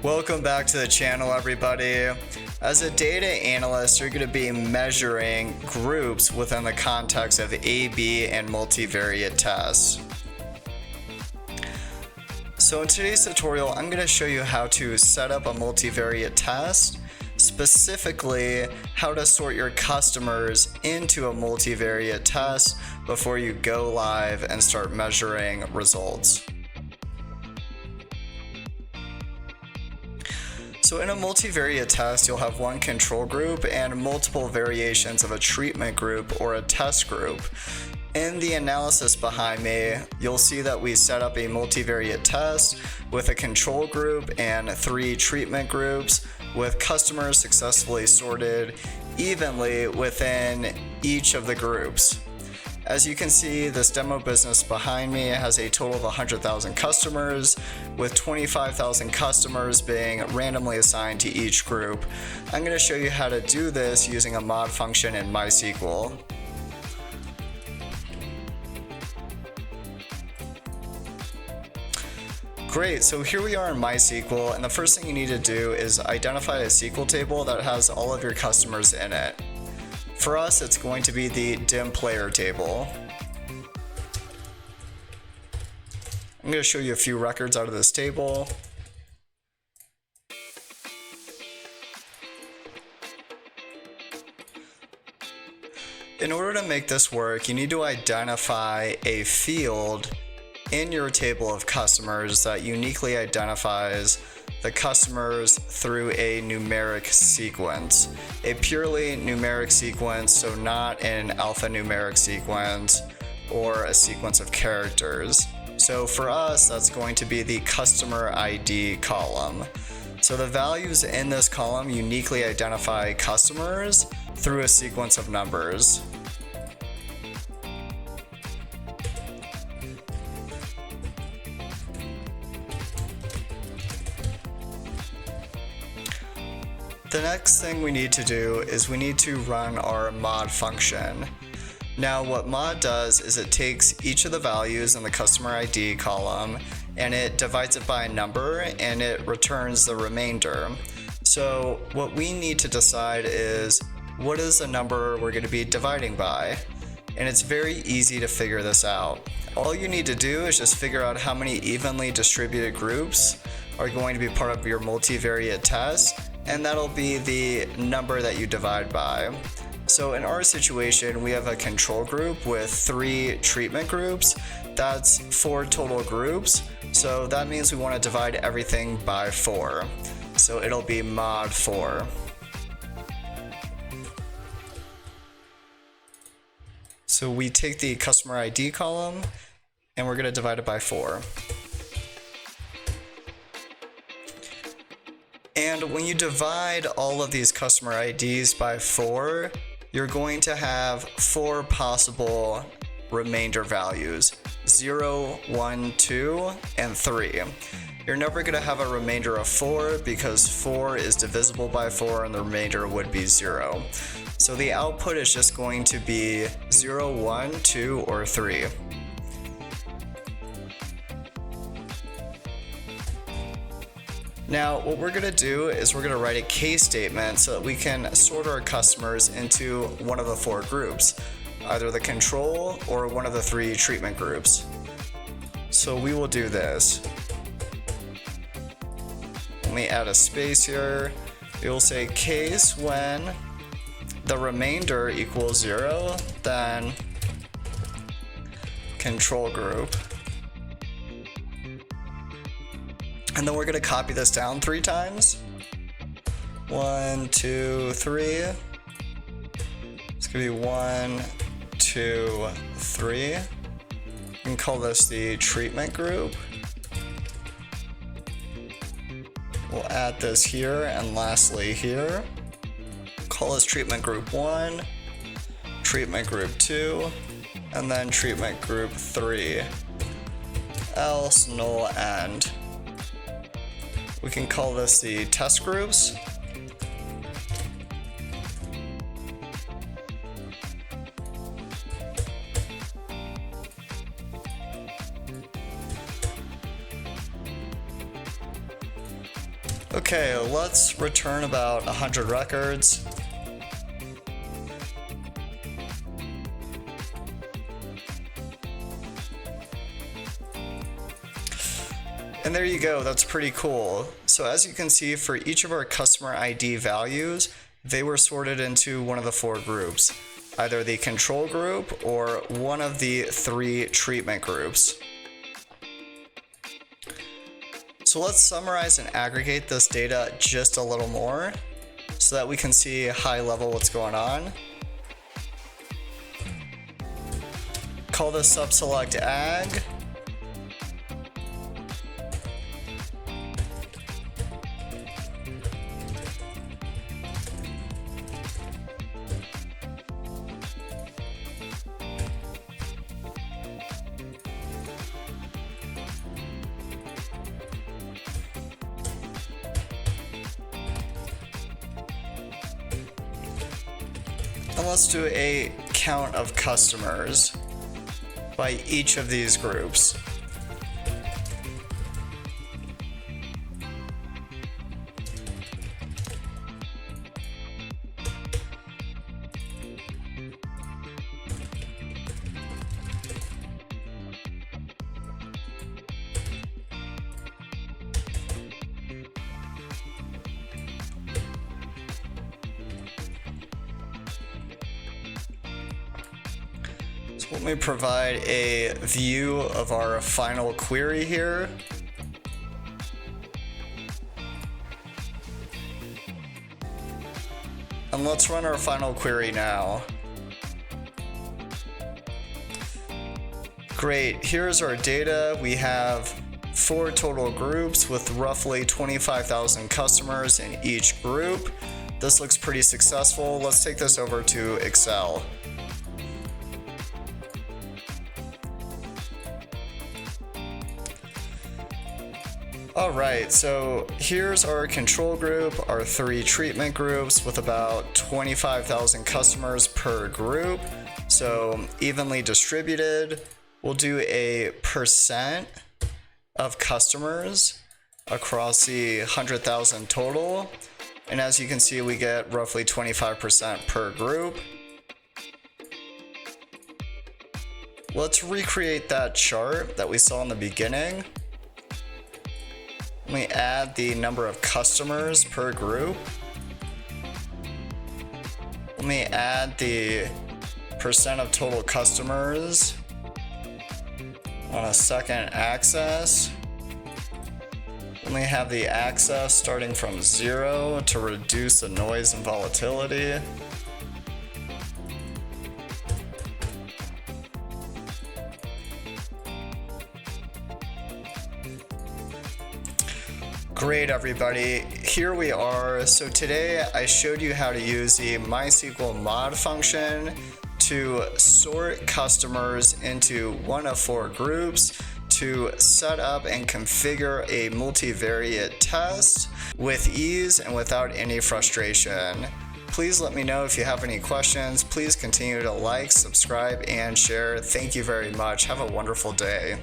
Welcome back to the channel, everybody. As a data analyst, you're going to be measuring groups within the context of A/B and multivariate tests. So in today's tutorial, I'm going to show you how to set up a multivariate test, specifically how to sort your customers into a multivariate test before you go live and start measuring results. So in a multivariate test, you'll have one control group and multiple variations of a treatment group or a test group. In the analysis behind me, you'll see that we set up a multivariate test with a control group and 3 treatment groups with customers successfully sorted evenly within each of the groups. As you can see, this demo business behind me has a total of 100,000 customers, with 25,000 customers being randomly assigned to each group. I'm going to show you how to do this using a mod function in MySQL. Great, so here we are in MySQL, and the first thing you need to do is identify a SQL table that has all of your customers in it. For us, it's going to be the dim player table. I'm going to show you a few records out of this table. In order to make this work, you need to identify a field in your table of customers that uniquely identifies the customers through a numeric sequence. A purely numeric sequence, so not an alphanumeric sequence or a sequence of characters. So for us, that's going to be the customer ID column. So the values in this column uniquely identify customers through a sequence of numbers. The next thing we need to do is we need to run our mod function. Now what mod does is it takes each of the values in the customer ID column and it divides it by a number and it returns the remainder. So what we need to decide is what is the number we're going to be dividing by? And it's very easy to figure this out. All you need to do is just figure out how many evenly distributed groups are going to be part of your multivariate test, and that'll be the number that you divide by. So in our situation, we have a control group with 3 treatment groups. That's 4 total groups. So that means we want to divide everything by 4. So it'll be mod 4. So we take the customer ID column and we're going to divide it by 4. And when you divide all of these customer IDs by 4, you're going to have 4 possible remainder values: 0, 1, 2, and 3. You're never going to have a remainder of 4 because 4 is divisible by 4 and the remainder would be 0. So the output is just going to be 0, 1, 2, or 3. Now, what we're going to do is we're going to write a case statement so that we can sort our customers into one of the 4 groups, either the control or one of the 3 treatment groups. So we will do this. Let me add a space here. We will say case when the remainder equals 0, then control group. And then we're going to copy this down 3 times. 1, 2, 3. It's going to be 1, 2, 3. We can call this the treatment group. We'll add this here, and lastly here. Call this treatment group 1, treatment group 2, and then treatment group 3. Else null end. We can call this the test groups. Okay, let's return about 100 records. And there you go, that's pretty cool. So as you can see, for each of our customer ID values, they were sorted into one of the 4 groups, either the control group or one of the 3 treatment groups. So let's summarize and aggregate this data just a little more so that we can see high level what's going on. Call this subselect ag. And let's do a count of customers by each of these groups. Let me provide a view of our final query here. And let's run our final query now. Great, here's our data. We have 4 total groups with roughly 25,000 customers in each group. This looks pretty successful. Let's take this over to Excel. Alright, so here's our control group, our 3 treatment groups with about 25,000 customers per group. So evenly distributed. We'll do a percent of customers across the 100,000 total. And as you can see, we get roughly 25% per group. Let's recreate that chart that we saw in the beginning. Let me add the number of customers per group. Let me add the percent of total customers on a second axis. Let me have the axis starting from 0 to reduce the noise and volatility. Great, everybody. Here we are. So today I showed you how to use the MySQL mod function to sort customers into one of 4 groups to set up and configure a multivariate test with ease and without any frustration. Please let me know if you have any questions. Please continue to like, subscribe, and share. Thank you very much. Have a wonderful day.